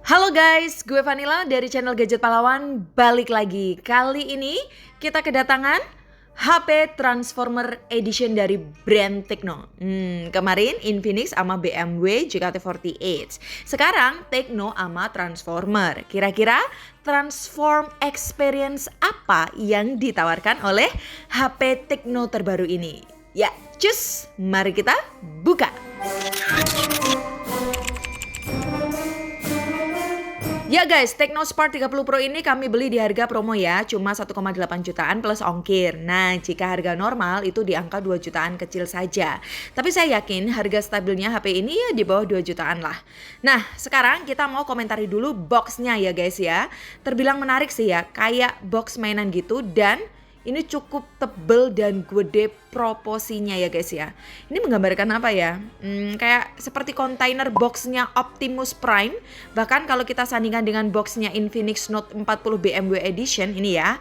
Halo guys, gue Vanilla dari channel Gadget Pahlawan balik lagi. Kali ini kita kedatangan HP Transformer Edition dari brand Tecno. Kemarin Infinix sama BMW JKT48. Sekarang Tecno sama Transformer. Kira-kira transform experience apa yang ditawarkan oleh HP Tecno terbaru ini? Ya, cus, mari kita buka. Ya guys, Tecno Spark 30 Pro ini kami beli di harga promo ya, cuma 1,8 jutaan plus ongkir. Nah, jika harga normal itu di angka 2 jutaan kecil saja. Tapi saya yakin harga stabilnya HP ini ya di bawah 2 jutaan lah. Nah, sekarang kita mau komentari dulu boxnya ya guys ya. Terbilang menarik sih ya, kayak box mainan gitu dan ini cukup tebel dan gede proporsinya ya guys ya. Ini menggambarkan apa ya? Kayak seperti kontainer boxnya Optimus Prime. Bahkan kalau kita sandingkan dengan boxnya Infinix Note 40 BMW Edition ini ya.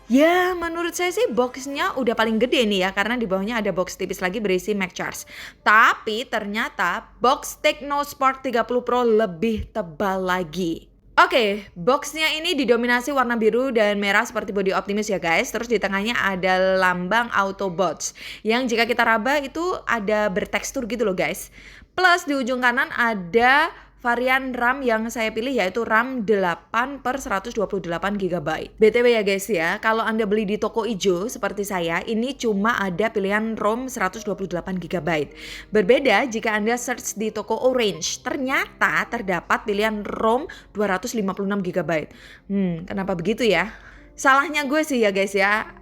Ya menurut saya sih boxnya udah paling gede nih ya. Karena di bawahnya ada box tipis lagi berisi Mac Charge. Tapi ternyata box Tecno Spark 30 Pro lebih tebal lagi. Oke, boxnya ini didominasi warna biru dan merah seperti body Optimus ya guys. Terus di tengahnya ada lambang Autobots yang jika kita raba itu ada bertekstur gitu loh guys. Plus di ujung kanan ada varian RAM yang saya pilih yaitu RAM 8 per 128 GB. BTW ya guys ya, kalau Anda beli di toko ijo seperti saya, ini cuma ada pilihan ROM 128 GB. Berbeda jika Anda search di toko Orange, ternyata terdapat pilihan ROM 256 GB. Kenapa begitu ya? Salahnya gue sih ya guys ya,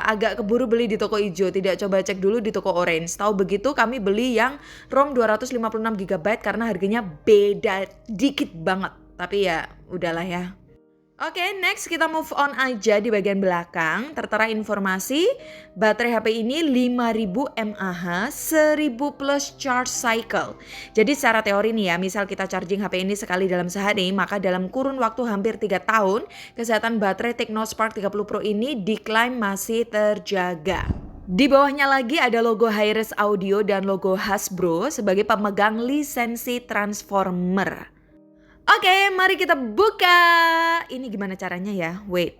agak keburu beli di toko ijo, tidak coba cek dulu di toko orange. Tahu begitu kami beli yang ROM 256 GB karena harganya beda dikit banget. Tapi ya udahlah ya. Oke, next kita move on aja di bagian belakang. Tertera informasi baterai HP ini 5000 mAh, 1000 plus charge cycle. Jadi secara teori nih ya, misal kita charging HP ini sekali dalam sehari, maka dalam kurun waktu hampir 3 tahun, kesehatan baterai Tecno Spark 30 Pro ini diklaim masih terjaga. Di bawahnya lagi ada logo Hi-Res Audio dan logo Hasbro sebagai pemegang lisensi Transformer. Oke, mari kita buka. Ini gimana caranya ya? Wait.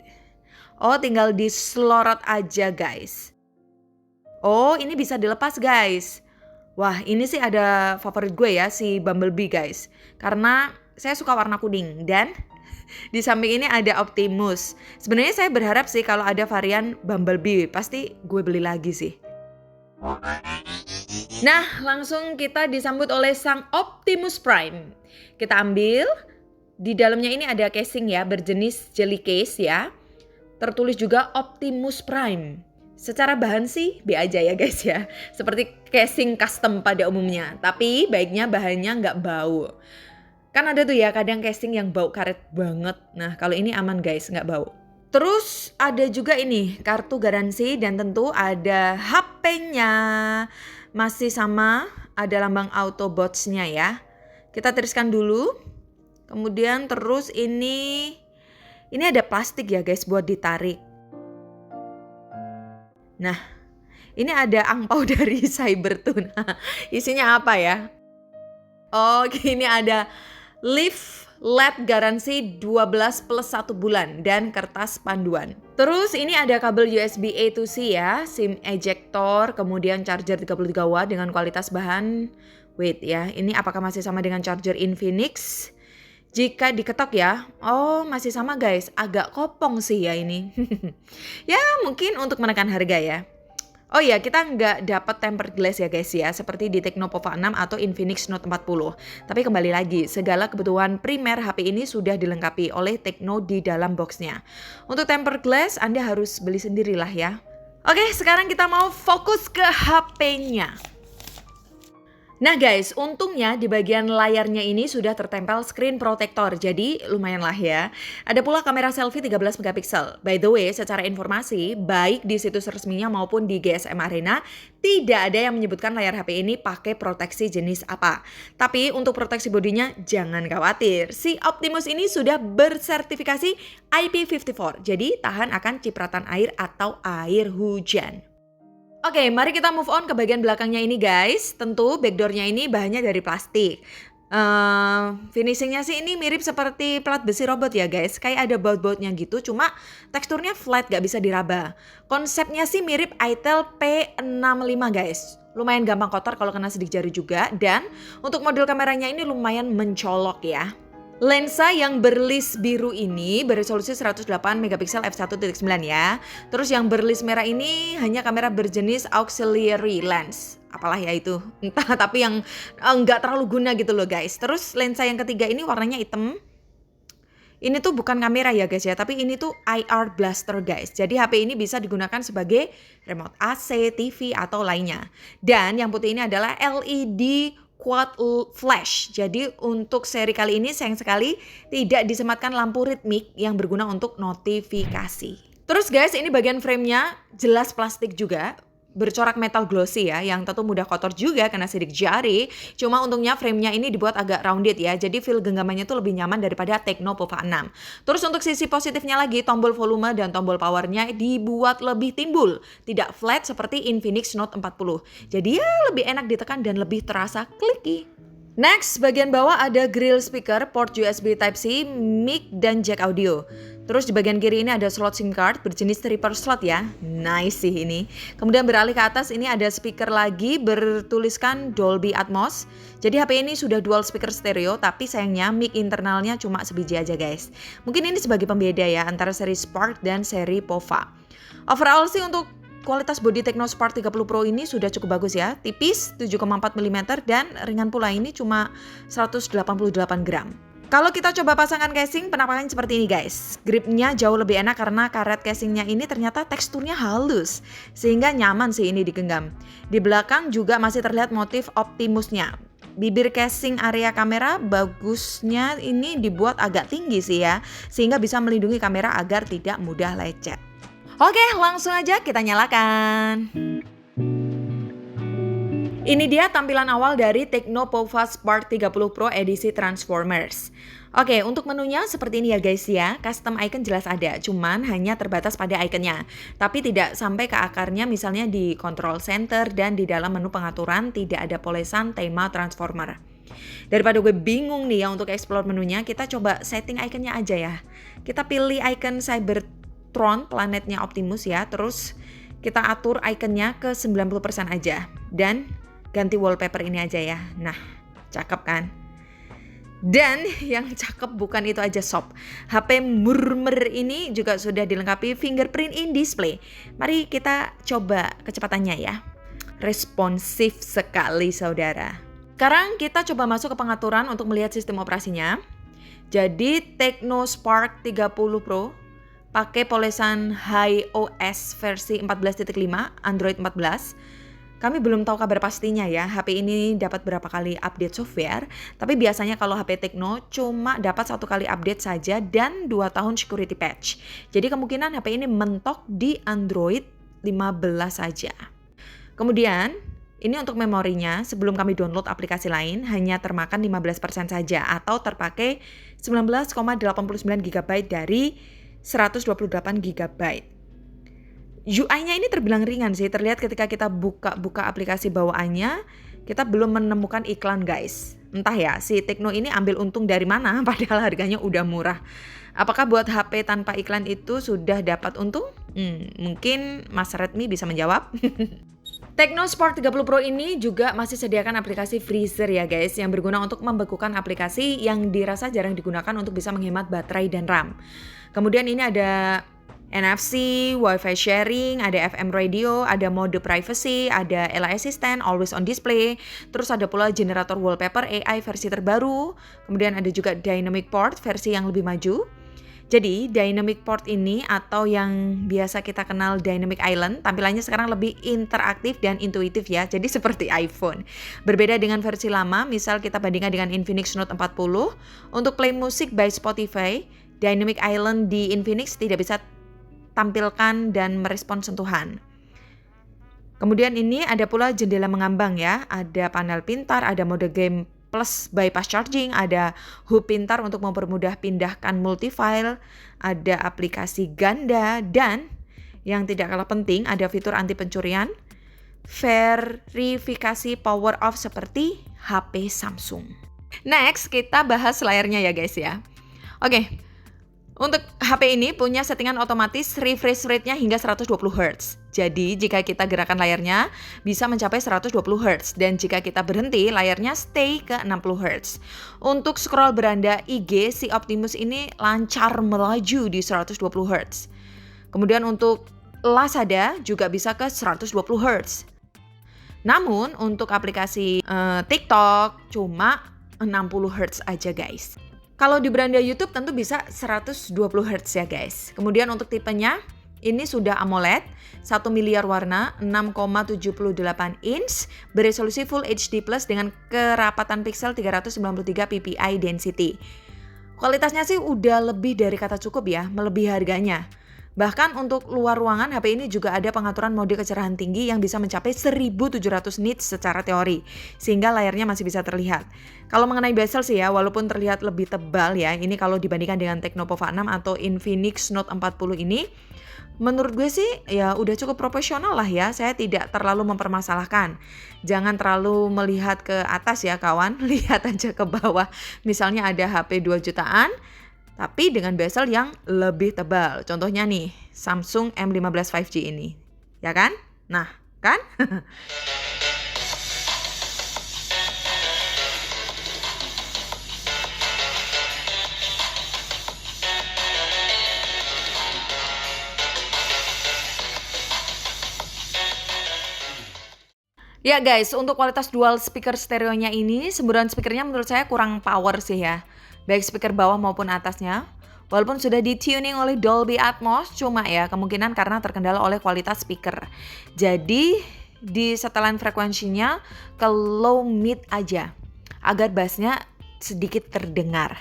Oh, tinggal diselorot aja guys. Oh, ini bisa dilepas guys. Wah, ini sih ada favorit gue ya, si Bumblebee guys. Karena saya suka warna kuning dan di samping ini ada Optimus. Sebenarnya saya berharap sih kalau ada varian Bumblebee, pasti gue beli lagi sih. Nah, langsung kita disambut oleh sang Optimus Prime. Kita ambil, di dalamnya ini ada casing ya, berjenis jelly case ya. Tertulis juga Optimus Prime. Secara bahan sih B aja ya guys ya. Seperti casing custom pada umumnya. Tapi baiknya bahannya nggak bau. Kan ada tuh ya kadang casing yang bau karet banget. Nah kalau ini aman guys, nggak bau. Terus ada juga ini kartu garansi dan tentu ada HP-nya. Masih sama, ada lambang Autobots-nya ya. Kita tiriskan dulu. Kemudian terus ini ada plastik ya guys buat ditarik. Nah, ini ada angpau dari Cybertune. Isinya apa ya? Oh, ini ada lift LED garansi 12 plus 1 bulan dan kertas panduan. Terus ini ada kabel USB A to C ya, SIM ejector, kemudian charger 33 watt dengan kualitas bahan. Wait ya, ini apakah masih sama dengan charger Infinix? Jika diketok ya, oh masih sama guys, agak kopong sih ya ini. Ya mungkin untuk menekan harga ya. Oh iya, kita nggak dapat tempered glass ya guys ya, seperti di Tecno Pova 6 atau Infinix Note 40. Tapi kembali lagi, segala kebutuhan primer HP ini sudah dilengkapi oleh Tecno di dalam boxnya. Untuk tempered glass Anda harus beli sendirilah ya. Oke, sekarang kita mau fokus ke HP-nya. Nah guys, untungnya di bagian layarnya ini sudah tertempel screen protector, jadi lumayan lah ya. Ada pula kamera selfie 13 megapiksel. By the way, secara informasi, baik di situs resminya maupun di GSM Arena, tidak ada yang menyebutkan layar HP ini pakai proteksi jenis apa. Tapi untuk proteksi bodinya jangan khawatir, si Optimus ini sudah bersertifikasi IP54, jadi tahan akan cipratan air atau air hujan. Oke, mari kita move on ke bagian belakangnya ini guys. Tentu backdoornya ini bahannya dari plastik. Finishingnya sih ini mirip seperti plat besi robot ya guys. Kayak ada baut-bautnya gitu, cuma teksturnya flat, gak bisa diraba. Konsepnya sih mirip ITEL P65 guys. Lumayan gampang kotor kalau kena sidik jari juga. Dan untuk model kameranya ini lumayan mencolok ya. Lensa yang berlist biru ini beresolusi 108 megapiksel f1.9 ya. Terus yang berlist merah ini hanya kamera berjenis auxiliary lens. Apalah ya itu, entah, tapi yang nggak terlalu guna gitu loh guys. Terus lensa yang ketiga ini warnanya hitam. Ini tuh bukan kamera ya guys ya, tapi ini tuh IR blaster guys. Jadi HP ini bisa digunakan sebagai remote AC, TV atau lainnya. Dan yang putih ini adalah LED quad flash. Jadi untuk seri kali ini sayang sekali tidak disematkan lampu ritmik yang berguna untuk notifikasi. Terus guys, ini bagian framenya jelas plastik juga, bercorak metal glossy ya, yang tentu mudah kotor juga kena sidik jari. Cuma untungnya framenya ini dibuat agak rounded ya, jadi feel genggamannya tuh lebih nyaman daripada Tecno Pova 6. Terus untuk sisi positifnya lagi, tombol volume dan tombol powernya dibuat lebih timbul, tidak flat seperti Infinix Note 40. Jadi ya lebih enak ditekan dan lebih terasa clicky. Next, bagian bawah ada grill speaker, port USB Type-C, mic, dan jack audio. Terus di bagian kiri ini ada slot SIM card berjenis triple slot ya. Nice sih ini. Kemudian beralih ke atas ini ada speaker lagi bertuliskan Dolby Atmos. Jadi HP ini sudah dual speaker stereo, tapi sayangnya mic internalnya cuma sebiji aja guys. Mungkin ini sebagai pembeda ya antara seri Spark dan seri Pova. Overall sih untuk kualitas bodi Tecno Spark 30 Pro ini sudah cukup bagus ya. Tipis 7,4 mm dan ringan pula, ini cuma 188 gram. Kalau kita coba pasangkan casing, penampakannya seperti ini guys. Gripnya jauh lebih enak karena karet casingnya ini ternyata teksturnya halus, sehingga nyaman sih ini digenggam. Di belakang juga masih terlihat motif Optimusnya. Bibir casing area kamera bagusnya ini dibuat agak tinggi sih ya, sehingga bisa melindungi kamera agar tidak mudah lecet. Oke, langsung aja kita nyalakan. Ini dia tampilan awal dari Tecno Pova Spark 30 Pro edisi Transformers. Oke, untuk menunya seperti ini ya guys ya. Custom icon jelas ada, cuman hanya terbatas pada iconnya. Tapi tidak sampai ke akarnya, misalnya di control center dan di dalam menu pengaturan tidak ada polesan tema Transformer. Daripada gue bingung nih ya untuk explore menunya, kita coba setting iconnya aja ya. Kita pilih icon Cybertron, planetnya Optimus ya. Terus kita atur iconnya ke 90% aja. Dan ganti wallpaper ini aja ya. Nah, cakep kan? Dan yang cakep bukan itu aja sob. HP murmer ini juga sudah dilengkapi fingerprint in display. Mari kita coba kecepatannya ya. Responsif sekali saudara. Sekarang kita coba masuk ke pengaturan untuk melihat sistem operasinya. Jadi Tecno Spark 30 Pro pakai polesan HiOS versi 14.5 Android 14. Kami belum tahu kabar pastinya ya, HP ini dapat berapa kali update software. Tapi biasanya kalau HP Tecno cuma dapat 1 kali update saja dan 2 tahun security patch. Jadi kemungkinan HP ini mentok di Android 15 saja. Kemudian ini untuk memorinya, sebelum kami download aplikasi lain hanya termakan 15% saja atau terpakai 19,89 GB dari 128 GB. UI-nya ini terbilang ringan sih, terlihat ketika kita buka aplikasi bawaannya, kita belum menemukan iklan guys. Entah ya, si Tecno ini ambil untung dari mana padahal harganya udah murah. Apakah buat HP tanpa iklan itu sudah dapat untung? Mungkin Mas Redmi bisa menjawab. Tecno Spark 30 Pro ini juga masih sediakan aplikasi freezer ya guys, yang berguna untuk membekukan aplikasi yang dirasa jarang digunakan untuk bisa menghemat baterai dan RAM. Kemudian ini ada NFC, Wi-Fi sharing, ada FM radio, ada mode privacy, ada AI Assistant, always on display, terus ada pula generator wallpaper AI versi terbaru, kemudian ada juga dynamic port versi yang lebih maju. Jadi dynamic port ini atau yang biasa kita kenal dynamic island, tampilannya sekarang lebih interaktif dan intuitif ya, jadi seperti iPhone. Berbeda dengan versi lama, misal kita bandingkan dengan Infinix Note 40, untuk play music by Spotify, dynamic island di Infinix tidak bisa tampilkan dan merespon sentuhan. Kemudian ini ada pula jendela mengambang ya, ada panel pintar, ada mode game plus bypass charging, ada hub pintar untuk mempermudah pindahkan multifile, ada aplikasi ganda, dan yang tidak kalah penting ada fitur anti pencurian, verifikasi power off seperti HP Samsung. Next, kita bahas layarnya ya guys ya. Oke, untuk HP ini punya settingan otomatis refresh rate-nya hingga 120 Hz. Jadi, jika kita gerakan layarnya bisa mencapai 120 Hz dan jika kita berhenti, layarnya stay ke 60 Hz. Untuk scroll beranda IG, si Optimus ini lancar melaju di 120 Hz. Kemudian untuk Lazada juga bisa ke 120 Hz. Namun, untuk aplikasi TikTok cuma 60 Hz aja guys. Kalau di beranda YouTube tentu bisa 120 Hz ya guys. Kemudian untuk tipenya, ini sudah AMOLED, 1 miliar warna, 6,78 inch, beresolusi Full HD Plus dengan kerapatan pixel 393 ppi density. Kualitasnya sih udah lebih dari kata cukup ya, melebihi harganya. Bahkan untuk luar ruangan, HP ini juga ada pengaturan mode kecerahan tinggi yang bisa mencapai 1700 nits secara teori, sehingga layarnya masih bisa terlihat. Kalau mengenai bezel sih ya, walaupun terlihat lebih tebal ya, ini kalau dibandingkan dengan Tecnopova 6 atau Infinix Note 40 ini, menurut gue sih ya udah cukup profesional lah ya, saya tidak terlalu mempermasalahkan. Jangan terlalu melihat ke atas ya kawan, lihat aja ke bawah. Misalnya ada HP 2 jutaan, tapi dengan bezel yang lebih tebal. Contohnya nih, Samsung M15 5G ini. Ya kan? Nah, kan? Ya guys, untuk kualitas dual speaker stereonya ini, semburan speakernya menurut saya kurang power sih ya. Baik speaker bawah maupun atasnya. Walaupun sudah di-tuning oleh Dolby Atmos, cuma ya kemungkinan karena terkendala oleh kualitas speaker. Jadi di setelan frekuensinya ke low mid aja, agar bassnya sedikit terdengar.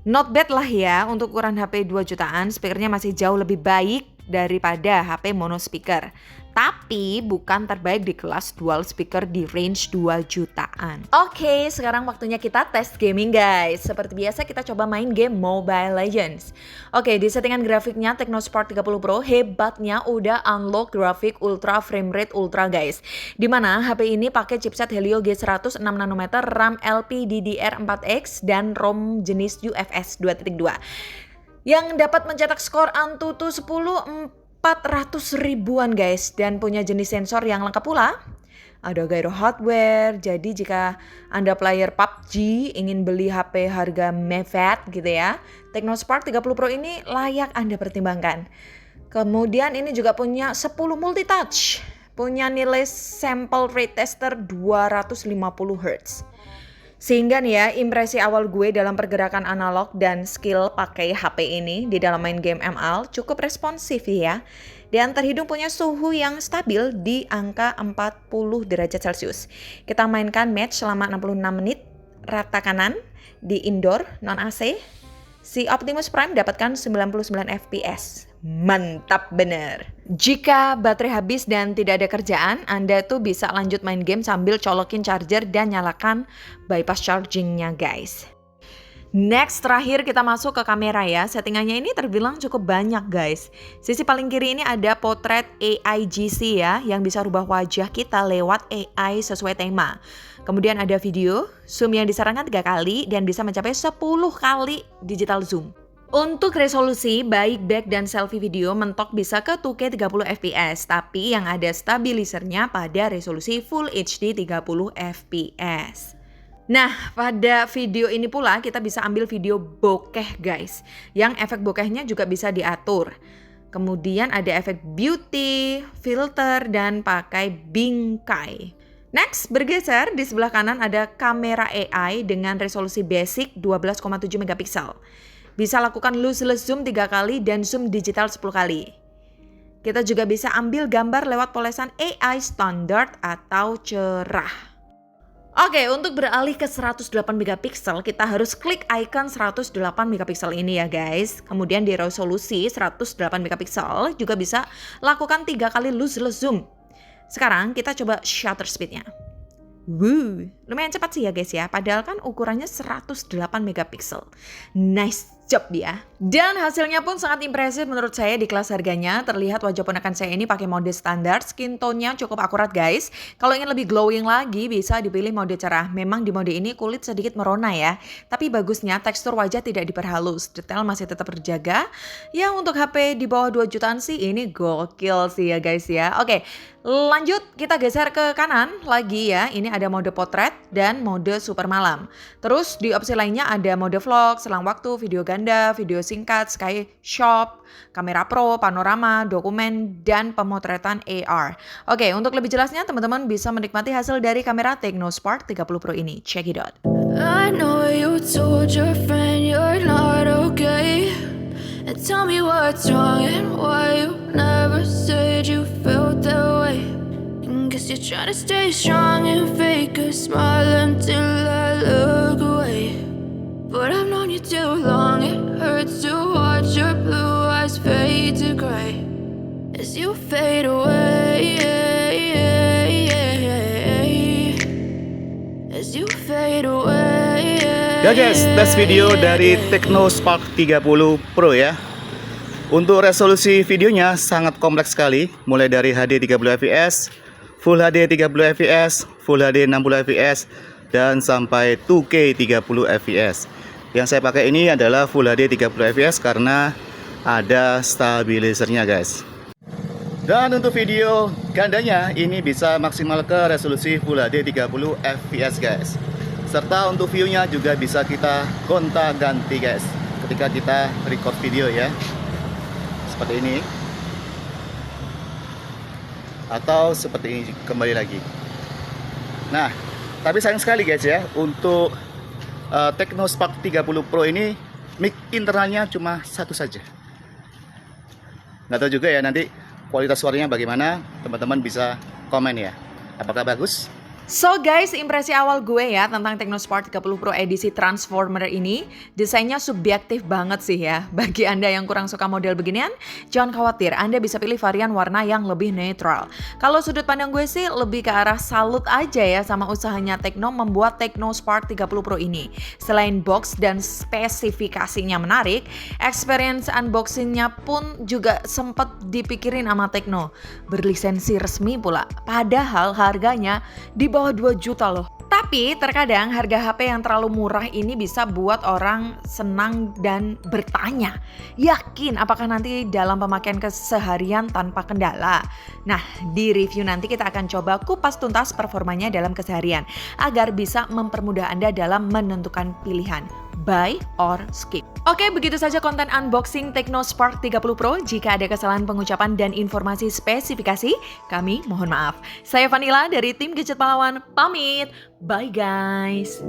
Not bad lah ya, untuk ukuran HP 2 jutaan, speakernya masih jauh lebih baik daripada HP mono speaker. Tapi bukan terbaik di kelas dual speaker di range 2 jutaan. Oke, sekarang waktunya kita tes gaming guys. Seperti biasa kita coba main game Mobile Legends. Oke, di settingan grafiknya Tecnosport 30 Pro hebatnya udah unlock grafik ultra frame rate ultra guys. Dimana HP ini pakai chipset Helio G100 6 nanometer, RAM LPDDR4X dan ROM jenis UFS 2.2 yang dapat mencetak skor Antutu 400 ribuan guys, dan punya jenis sensor yang lengkap pula. Ada gyro hardware, jadi jika Anda player PUBG ingin beli HP harga mepet gitu ya, Tecnosport 30 Pro ini layak Anda pertimbangkan. Kemudian ini juga punya 10 multitouch, punya nilai sample rate tester 250 Hz. Sehingga nih ya, impresi awal gue dalam pergerakan analog dan skill pakai HP ini di dalam main game ML cukup responsif ya. Dan terhidung punya suhu yang stabil di angka 40 derajat Celcius. Kita mainkan match selama 66 menit rata kanan di indoor non AC. Si Optimus Prime dapatkan 99 FPS. Mantap bener. Jika baterai habis dan tidak ada kerjaan, Anda tuh bisa lanjut main game sambil colokin charger dan nyalakan bypass chargingnya guys. Next, terakhir kita masuk ke kamera ya. Settingannya ini terbilang cukup banyak guys. Sisi paling kiri ini ada potret AI GC ya, yang bisa rubah wajah kita lewat AI sesuai tema. Kemudian ada video, zoom yang disarankan 3 kali dan bisa mencapai 10 kali digital zoom. Untuk resolusi, baik back dan selfie video mentok bisa ke 2K 30 fps, tapi yang ada stabilizernya pada resolusi Full HD 30 fps. Nah, pada video ini pula kita bisa ambil video bokeh guys, yang efek bokehnya juga bisa diatur. Kemudian ada efek beauty, filter, dan pakai bingkai. Next, bergeser di sebelah kanan ada kamera AI dengan resolusi basic 12,7 megapiksel. Bisa lakukan lossless zoom 3 kali dan zoom digital 10 kali. Kita juga bisa ambil gambar lewat polesan AI standard atau cerah. Oke, untuk beralih ke 108 megapiksel, kita harus klik icon 108 megapiksel ini ya guys. Kemudian di resolusi 108 megapiksel juga bisa lakukan 3 kali lossless zoom. Sekarang kita coba shutter speednya. Lumayan cepat sih ya guys ya, padahal kan ukurannya 108 megapiksel. Nice Cep dia. Dan hasilnya pun sangat impresif menurut saya di kelas harganya. Terlihat wajah ponakan saya ini pakai mode standar, skin tone-nya cukup akurat guys. Kalau ingin lebih glowing lagi bisa dipilih mode cerah. Memang di mode ini kulit sedikit merona ya. Tapi bagusnya tekstur wajah tidak diperhalus. Detail masih tetap terjaga. Ya untuk HP di bawah 2 jutaan sih ini gokil sih ya guys ya. Oke, lanjut kita geser ke kanan lagi ya. Ini ada mode potret dan mode super malam. Terus di opsi lainnya ada mode vlog, selang waktu, video ganda, video singkat, sky shop, kamera pro, panorama, dokumen, dan pemotretan AR. Oke, untuk lebih jelasnya teman-teman bisa menikmati hasil dari kamera Technospark 30 Pro ini. Check it out. I know you told your friend you're not okay, and tell me what's wrong and why you never said you felt that way. And guess you're trying to stay strong and fake a smile until I look away. But I've known you too long, it hurts to watch your blue eyes fade to gray as you fade away, as you fade away. Ya guys, tes video dari Technospark 30 Pro ya. Untuk resolusi videonya sangat kompleks sekali, mulai dari HD 30 fps, Full HD 30 fps, Full HD 60 fps, dan sampai 2K 30 fps. Yang saya pakai ini adalah Full HD 30 fps karena ada stabilizernya guys. Dan untuk video gandanya ini bisa maksimal ke resolusi Full HD 30 fps guys. Serta untuk view-nya juga bisa kita gonta-ganti guys ketika kita record video ya. Seperti ini. Atau seperti ini kembali lagi. Nah, tapi sayang sekali guys ya, untuk Technospark 30 Pro ini mic internalnya cuma satu saja. Nggak tahu juga ya nanti kualitas suaranya bagaimana, teman-teman bisa komen ya. Apakah bagus? So guys, impresi awal gue ya tentang Technospark 30 Pro edisi Transformer ini. Desainnya subjektif banget sih ya. Bagi Anda yang kurang suka model beginian, jangan khawatir, Anda bisa pilih varian warna yang lebih netral. Kalau sudut pandang gue sih lebih ke arah salut aja ya sama usahanya Tekno membuat Technospark 30 Pro ini. Selain box dan spesifikasinya menarik, experience unboxingnya pun juga sempet dipikirin sama Tekno. Berlisensi resmi pula, padahal harganya di bawah 2 juta loh. Tapi terkadang harga HP yang terlalu murah ini bisa buat orang senang dan bertanya, yakin apakah nanti dalam pemakaian keseharian tanpa kendala? Nah, di review nanti kita akan coba kupas tuntas performanya dalam keseharian agar bisa mempermudah Anda dalam menentukan pilihan buy or skip. Oke, begitu saja konten unboxing Technospark 30 Pro. Jika ada kesalahan pengucapan dan informasi spesifikasi, kami mohon maaf. Saya Vanilla dari tim Gadget Pahlawan, pamit. Bye guys.